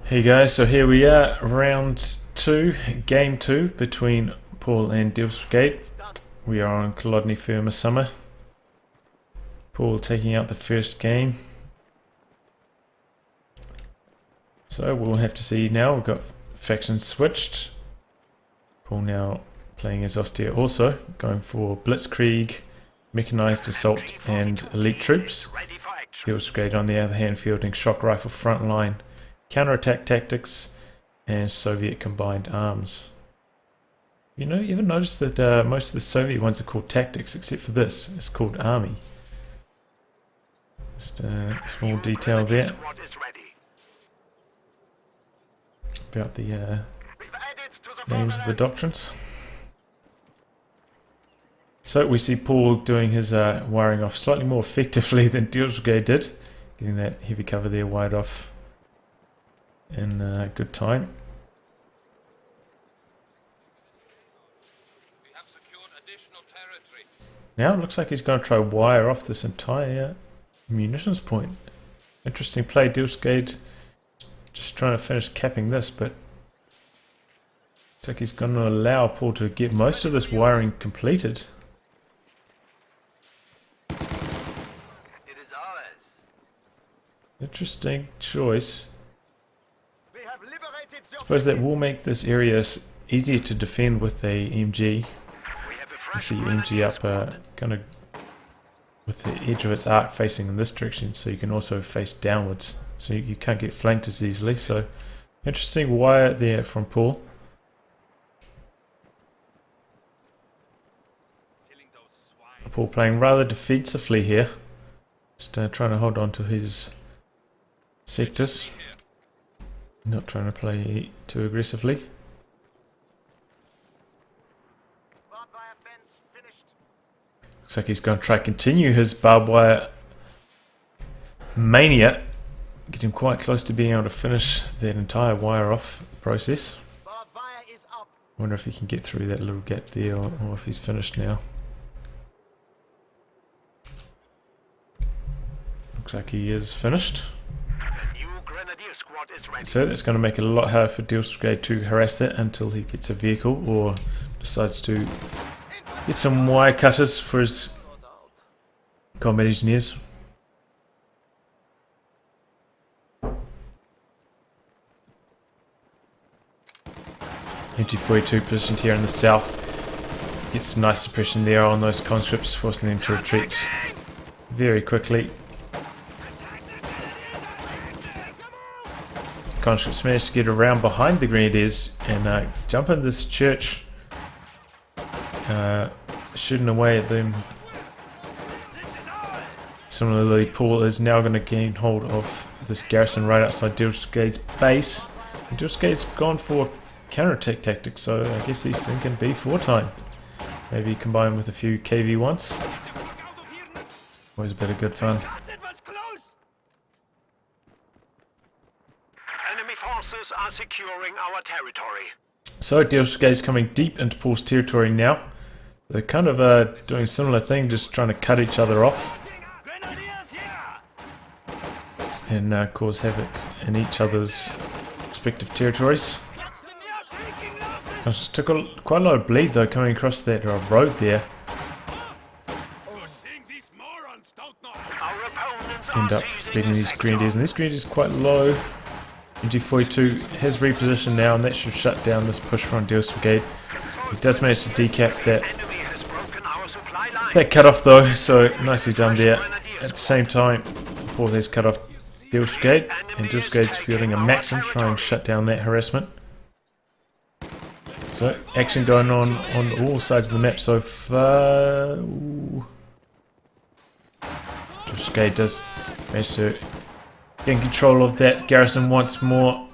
Hey guys, so here we are, round 2, game 2 between PauL and Brigade. We are on Kholodny Ferma summer. PauL taking out the first game. So we'll have to see now, we've got factions switched. PauL now playing as austere also, going for blitzkrieg, mechanized assault and elite troops. Brigade on the other hand fielding shock rifle frontline, counterattack tactics and Soviet combined arms. You know, you ever notice that most of the Soviet ones are called tactics except for this, it's called army. Just a small detail there about the names of the doctrines. So we see PauL doing his wiring off slightly more effectively than Brigade did, getting that heavy cover there wired off in good time. We have secured additional territory. Now it looks like he's going to try wire off this entire munitions point. Interesting play, Brigade. Just trying to finish capping this, but looks like he's going to allow PauL to get most of this wiring completed. It is ours. Interesting choice. I suppose that will make this area easier to defend with a MG. You see MG up kind of with the edge of its arc facing in this direction, so you can also face downwards, so you can't get flanked as easily. So interesting wire there from PauL. PauL playing rather defensively here, just trying to hold on to his sectors. Not trying to play too aggressively. Looks like he's going to try to continue his barbed wire mania. Get him quite close to being able to finish that entire wire off process. Wonder if he can get through that little gap there, or if he's finished now. Looks like he is finished. So that's going to make it a lot harder for Brigade to harass that until he gets a vehicle or decides to get some wire cutters for his combat engineers. MT-42 positioned here in the south. Gets nice suppression there on those conscripts, forcing them to retreat very quickly. Conscripts managed to get around behind the Grenadiers and jump in this church, shooting away at them. Similarly, PauL is now going to gain hold of this garrison right outside Brigade's base. Brigade's gone for counterattack tactics, so I guess he's thinking B4 time. Maybe combine with a few KV-1s. Always a bit of good fun. Forces are securing our territory. So Brigade's coming deep into PauL's territory now. They're kind of doing a similar thing, just trying to cut each other off and cause havoc in each other's respective territories. Just took quite a lot of bleed though coming across that road there. End up beating these Grenadiers, and these Grenadiers quite low. MG-42 has repositioned now, and that should shut down this push from Brigade. He does manage to decap that cut off though, so nicely done there. At the same time, PauL has cut off Brigade, and Brigade's fielding a Maxim to try and shut down that harassment. So action going on all sides of the map so far. Brigade does manage to get control of that garrison once more,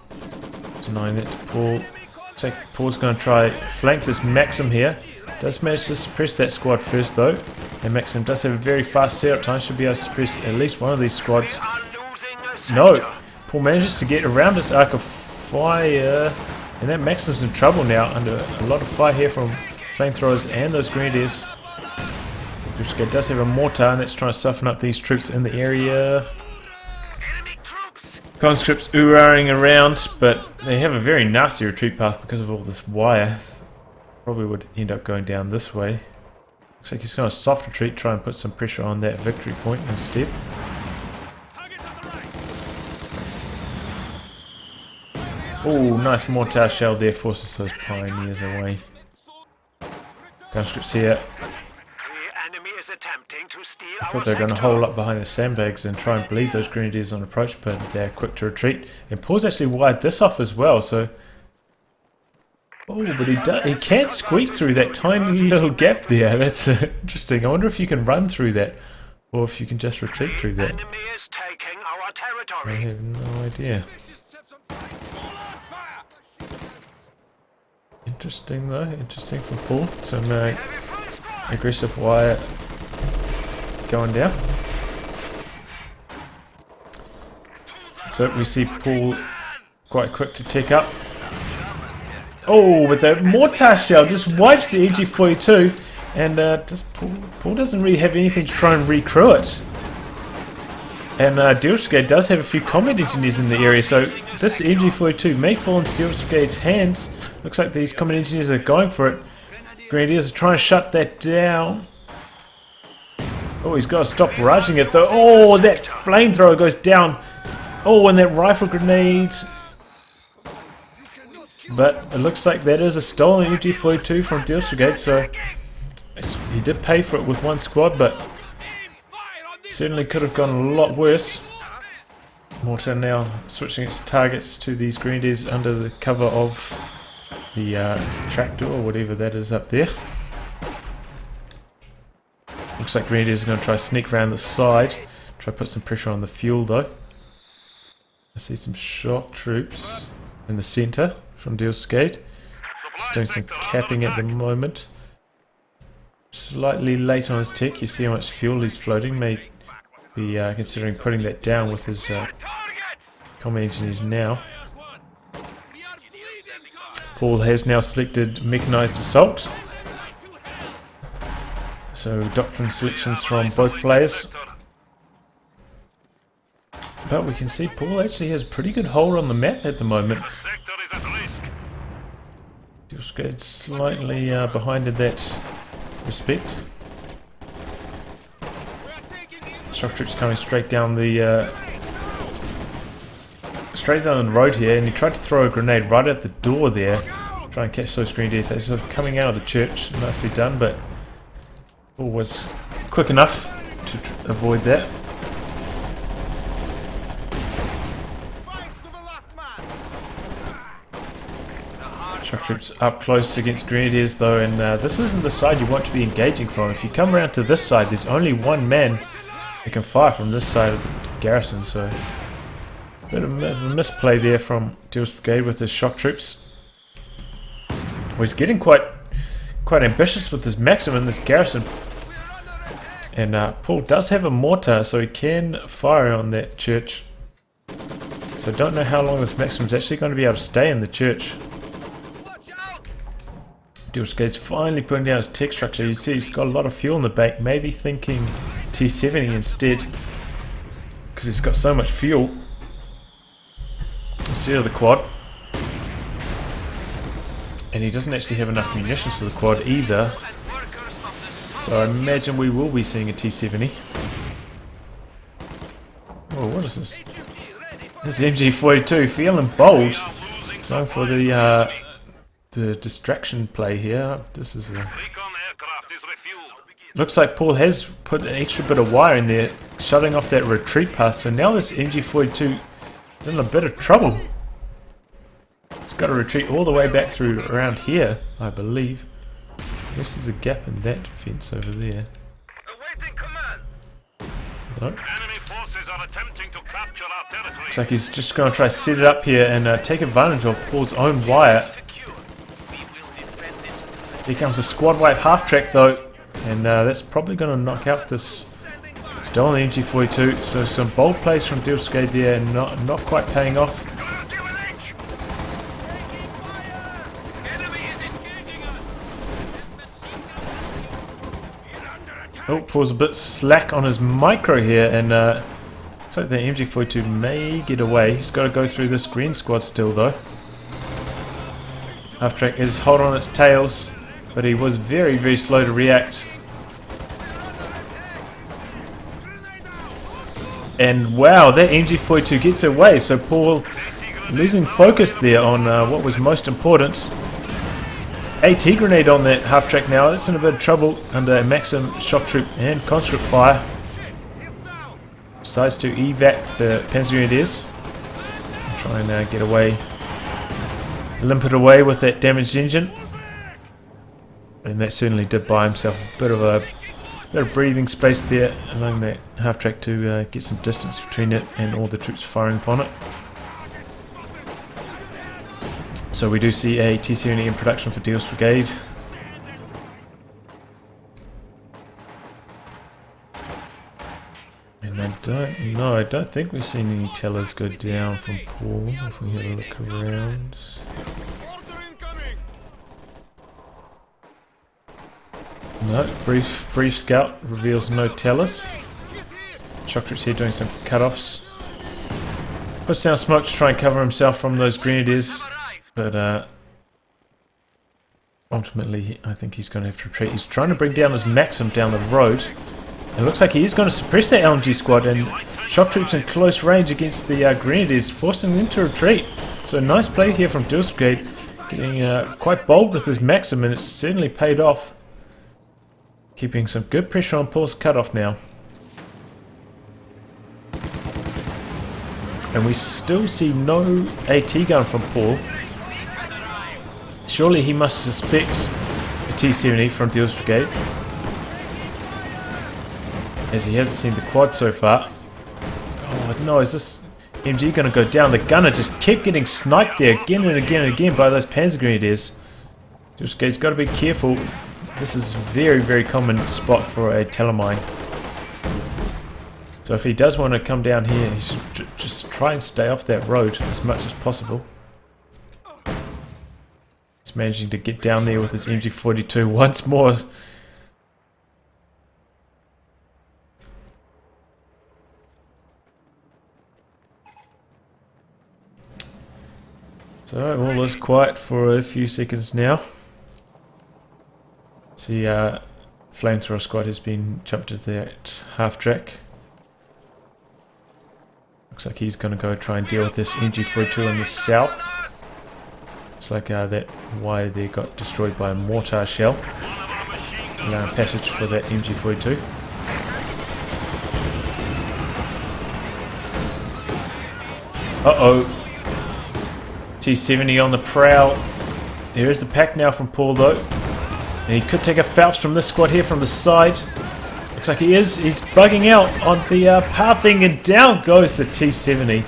denying that to PauL. Looks like PauL's going to try flank this Maxim here. Does manage to suppress that squad first though, and Maxim does have a very fast setup time, should be able to suppress at least one of these squads. No! PauL manages to get around this arc of fire, and that Maxim's in trouble now under a lot of fire here from flamethrowers and those Grenadiers. Brigade does have a mortar, and that's trying to soften up these troops in the area. Conscripts ooh-ahing around, but they have a very nasty retreat path because of all this wire. Probably would end up going down this way. Looks like he's going to soft retreat, try and put some pressure on that victory point instead. Oh, nice mortar shell there, forces those pioneers away. Conscripts here. The enemy is attempting to steal I our thought they were going to sector. hole up behind the sandbags and try and bleed those grenadiers on approach, but they're quick to retreat. And PauL's actually wired this off as well, so... Oh, but he can't squeak through that tiny little gap there. That's interesting. I wonder if you can run through that, or if you can just retreat through that. Enemy is taking our I territory. have no idea. Interesting though, interesting from PauL. Some aggressive wire going down. So we see PauL quite quick to tick up. Oh, with that mortar shell just wipes the MG42, and PauL doesn't really have anything to try and recrew it. And Brigade does have a few combat engineers in the area, so this MG42 may fall into Brigade's hands. Looks like these combat engineers are going for it. Grenadiers are trying to shut that down. Oh, he's got to stop barraging it though. Oh, that flamethrower goes down. Oh, and that rifle grenade. But it looks like that is a stolen MG42 from Brigade, so he did pay for it with one squad, but certainly could have gone a lot worse. Mortar now switching its targets to these grenadiers under the cover of the tractor or whatever that is up there. Looks like grenadiers are going to try to sneak around the side, try to put some pressure on the fuel though. I see some shock troops in the centre from Brigade. Just doing some capping at the moment. Slightly late on his tech, you see how much fuel he's floating. May be considering putting that down with his combat engineers now. PauL has now selected mechanised assault. So doctrine selections from both players. But we can see PauL actually has a pretty good hold on the map at the moment. Brigade's slightly behind in that respect. Shock troops coming straight down the road here, and he tried to throw a grenade right at the door there, try and catch those grenadiers. They're sort of coming out of the church. Nicely done, but PauL was quick enough to avoid that. Shock troops up close against grenadiers though, and this isn't the side you want to be engaging from. If you come around to this side, there's only one man that can fire from this side of the garrison, so a bit of a misplay there from Brigade with his shock troops. Well, he's getting quite ambitious with his maxim in this garrison, and PauL does have a mortar, so he can fire on that church. So I don't know how long this maxim is actually going to be able to stay in the church. Brigade's finally putting down his tech structure. You see he's got a lot of fuel in the bank, maybe thinking T70 instead, because he's got so much fuel instead of the quad. And he doesn't actually have enough munitions for the quad either, so I imagine we will be seeing a T70. Oh, what is this? This MG42 feeling bold, going for the distraction play here. This is looks like PauL has put an extra bit of wire in there, shutting off that retreat path. So now this MG42 is in a bit of trouble. It's got to retreat all the way back through around here, I believe. I guess there's a gap in that fence over there. Awaiting command. No. Enemy forces are attempting to capture our territory. Looks like he's just going to try to set it up here and take advantage of PauL's own wire. Here comes a squad wipe half track though, and that's probably going to knock out this stolen MG42. So some bold plays from Brigade there, not quite paying off. Oh, PauL's a bit slack on his micro here, and Looks like the MG42 may get away. He's got to go through this green squad still though. Half-track is hot on its tails, but he was very, very slow to react. And wow, that MG42 gets away, so PauL losing focus there on what was most important. AT grenade on that half-track now. It's in a bit of trouble under Maxim, shock troop and conscript fire. Decides to evac the Panzer Grenadiers. Try and get away. Limp it away with that damaged engine. And that certainly did buy himself a bit of breathing space there, allowing that half-track to get some distance between it and all the troops firing upon it. So we do see a T-70 in production for Deals Brigade. And I don't think we've seen any tellers go down from PauL. If we have a look around. No, brief scout reveals no tellers. Shock troops here doing some cut-offs. Puts down smoke to try and cover himself from those grenadiers. But ultimately, I think he's going to have to retreat. He's trying to bring down his Maxim down the road. It looks like he is going to suppress that LMG squad, and shock troops in close range against the grenadiers, forcing them to retreat. So a nice play here from Deals Brigade, getting quite bold with his Maxim, and it's certainly paid off. Keeping some good pressure on PauL's cutoff now. And we still see no AT gun from PauL. Surely he must suspect a T-70 from Deals Brigade, as he hasn't seen the quad so far. Oh no, is this MG going to go down? The gunner just kept getting sniped there again and again and again by those Panzer Grenadiers. Deals Brigade's got to be careful. This is a very, very common spot for a telemine. So if he does want to come down here, he should just try and stay off that road as much as possible. He's managing to get down there with his MG42 once more. So all is quiet for a few seconds now. See, flamethrower squad has been jumped to that half-track. Looks like he's going to go try and deal with this MG42 in the south. Looks like that wire there got destroyed by a mortar shell. Allowing passage for that MG42. Uh-oh. T-70 on the prowl. There is the pack now from PauL though. And he could take a Faust from this squad here from the side. Looks like he is. He's bugging out on the path thing, and down goes the T-70.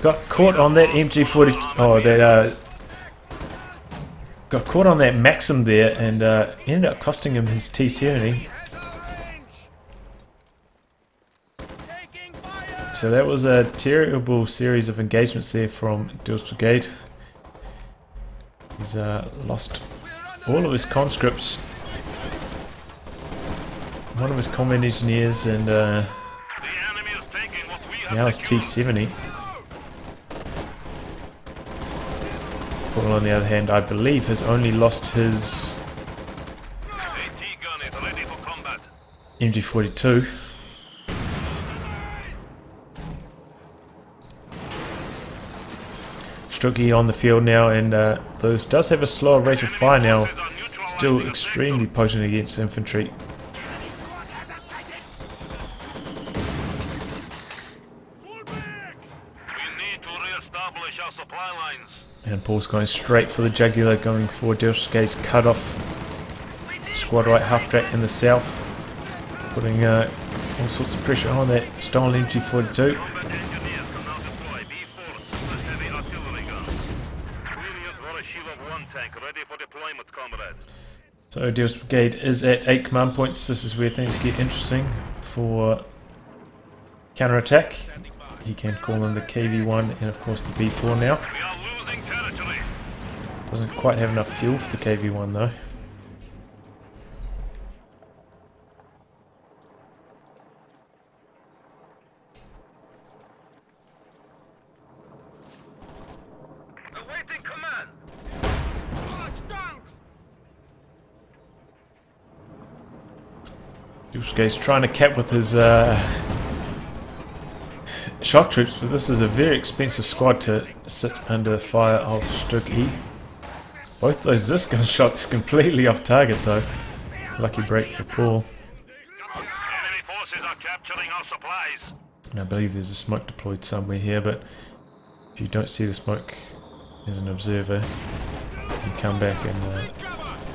Got caught on that MG42. Oh, that got caught on that Maxim there, and ended up costing him his T-70. So that was a terrible series of engagements there from Deals Brigade. He's lost all of his conscripts, one of his combat engineers, and now his T-70. PauL, on the other hand, I believe has only lost his MG42. Strucky on the field now, and those does have a slower rate of fire now. Still extremely potent against infantry. And PauL's going straight for the jugular, going for Deals Brigade's cut-off. Squad right half-track in the south, putting all sorts of pressure on that stolen MG42. So Deals Brigade is at 8 command points. This is where things get interesting for counter-attack. He can call in the KV-1 and of course the B-4 now. Doesn't quite have enough fuel for the KV-1 though. He's trying to cap with his shock troops, but this is a very expensive squad to sit under fire of Brigade. Both those disc gun shots completely off target though. Lucky break for PauL. Enemy forces are capturing our supplies. And I believe there's a smoke deployed somewhere here, but if you don't see the smoke as an observer, you can come back and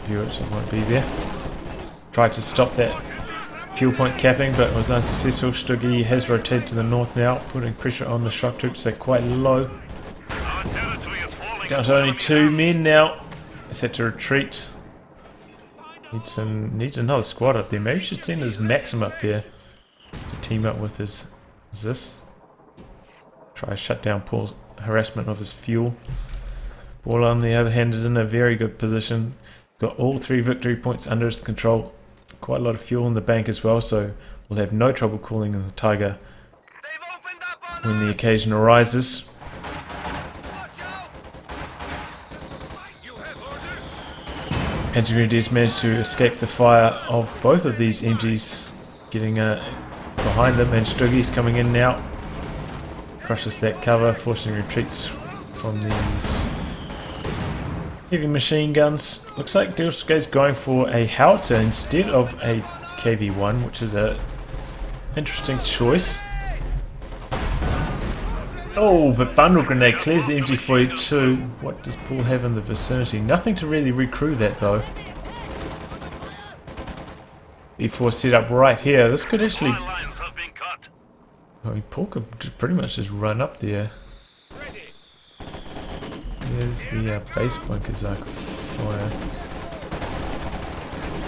view it, so it won't be there. Tried to stop that fuel point capping, but was unsuccessful. Brigade has rotated to the north now, putting pressure on the shock troops. They're quite low. Our territory is falling. Down to only 2 men now. He's had to retreat. Needs another squad up there. Maybe he should send his Maxim up here to team up with his this. Try to shut down PauL's harassment of his fuel. PauL on the other hand is in a very good position. Got all 3 victory points under his control. Quite a lot of fuel in the bank as well, so we'll have no trouble calling in the Tiger when the occasion arises. Grenadiers managed to escape the fire of both of these MGs, getting behind them, and Brigade's coming in now. Crushes that cover, forcing retreats from these heavy machine guns. Looks like Brigade's going for a howitzer instead of a KV-1, which is a interesting choice. Oh, but bundle grenade clears the MG42. What does PauL have in the vicinity? Nothing to really recrew that though. B4 set up right here. This could actually... Lines have been cut. I mean, PauL could pretty much just run up there. There's the base bunkers fire.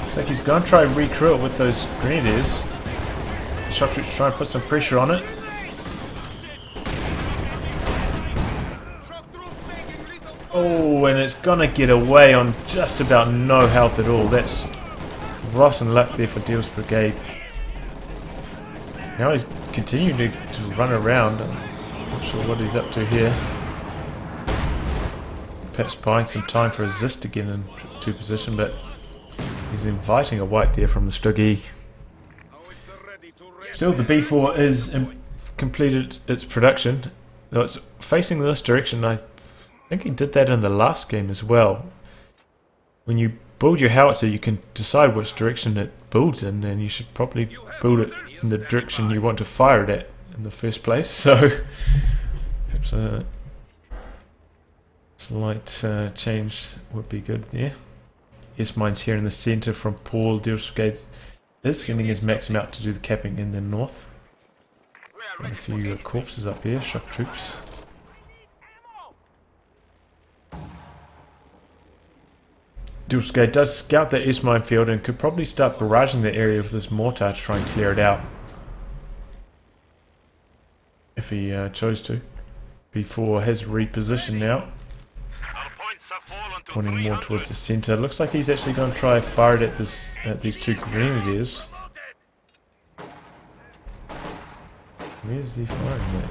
Looks like he's going to try and recrew it with those grenadiers. Shock troops try and put some pressure on it. Oh, and it's gonna get away on just about no health at all. That's rotten luck there for Brigade. Now he's continuing to run around. I'm not sure what he's up to here. Perhaps buying some time for his Zist to get into position, but he's inviting a wipe there from the Brigade. Still, the B4 is completed its production. Though it's facing this direction. I think he did that in the last game as well. When you build your howitzer, you can decide which direction it builds in, and you should probably build it in the direction you want to fire it at in the first place. So perhaps a slight change would be good there. S-Mine's here in the centre from PauL. Brigade is sending his Maxim out to do the capping in the north. And a few corpses up here, shock troops. Brigade does scout the S-mine field and could probably start barraging the area with this mortar to try and clear it out. If he chose to. B4 has repositioned now. Our points have fallen to Pointing more 300. towards the centre. Looks like he's actually going to try and fire it at these 2 grenadiers. Where's he firing at?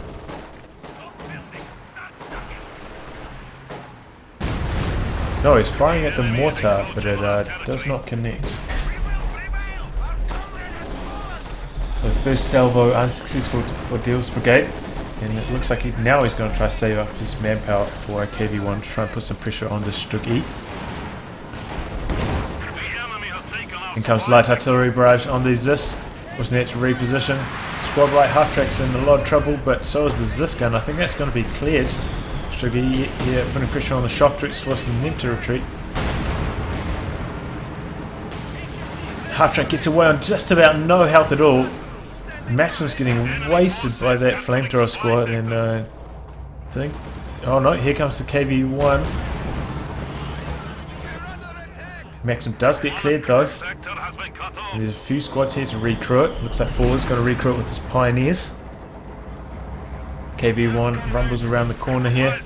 No, he's firing at the mortar, but it does not connect. So first salvo unsuccessful for Brigade, and it looks like he's going to try to save up his manpower for a KV-1 to try and put some pressure on this Brigade. In comes light artillery barrage on the Zis. Wasn't there to reposition. Squad right half track's in a lot of trouble, but so is the Zis gun. I think that's going to be cleared. Brigade here putting pressure on the shock troops, forcing them to retreat. Half track gets away on just about no health at all. Maxim's getting wasted by that flamethrower squad, and I think... Oh no, here comes the KV-1. Maxim does get cleared though. There's a few squads here to recruit. Looks like PauL is going to recruit with his pioneers. KV-1 rumbles around the corner here.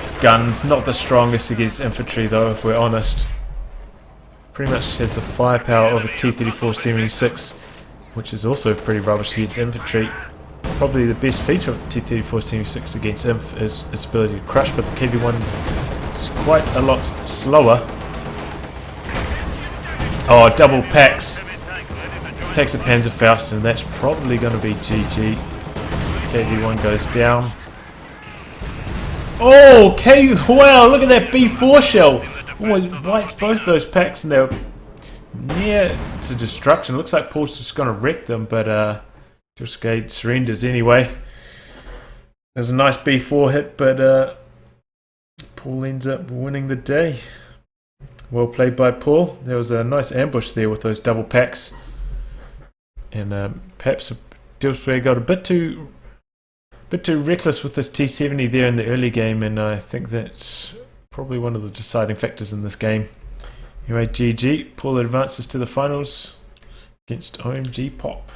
Its gun's not the strongest against infantry though, if we're honest. Pretty much has the firepower of a T-34-76, which is also pretty rubbish against infantry. Probably the best feature of the T-34-76 against inf is its ability to crush, but the KV-1 is quite a lot slower. Oh, double packs. Heavy tank ready to join. Takes a Panzerfaust, and that's probably going to be GG. KV-1 goes down. Oh, wow, look at that B4 shell. Almost wipes both those packs, and they're near to destruction. Looks like PauL's just going to wreck them, but Brigade surrenders anyway. There's a nice B4 hit, but PauL ends up winning the day. Well played by PauL. There was a nice ambush there with those double packs. And perhaps Brigade got a bit too reckless with this T70 there in the early game, and I think that's probably one of the deciding factors in this game. Anyway, GG. PauL advances to the finals against OMG Pop.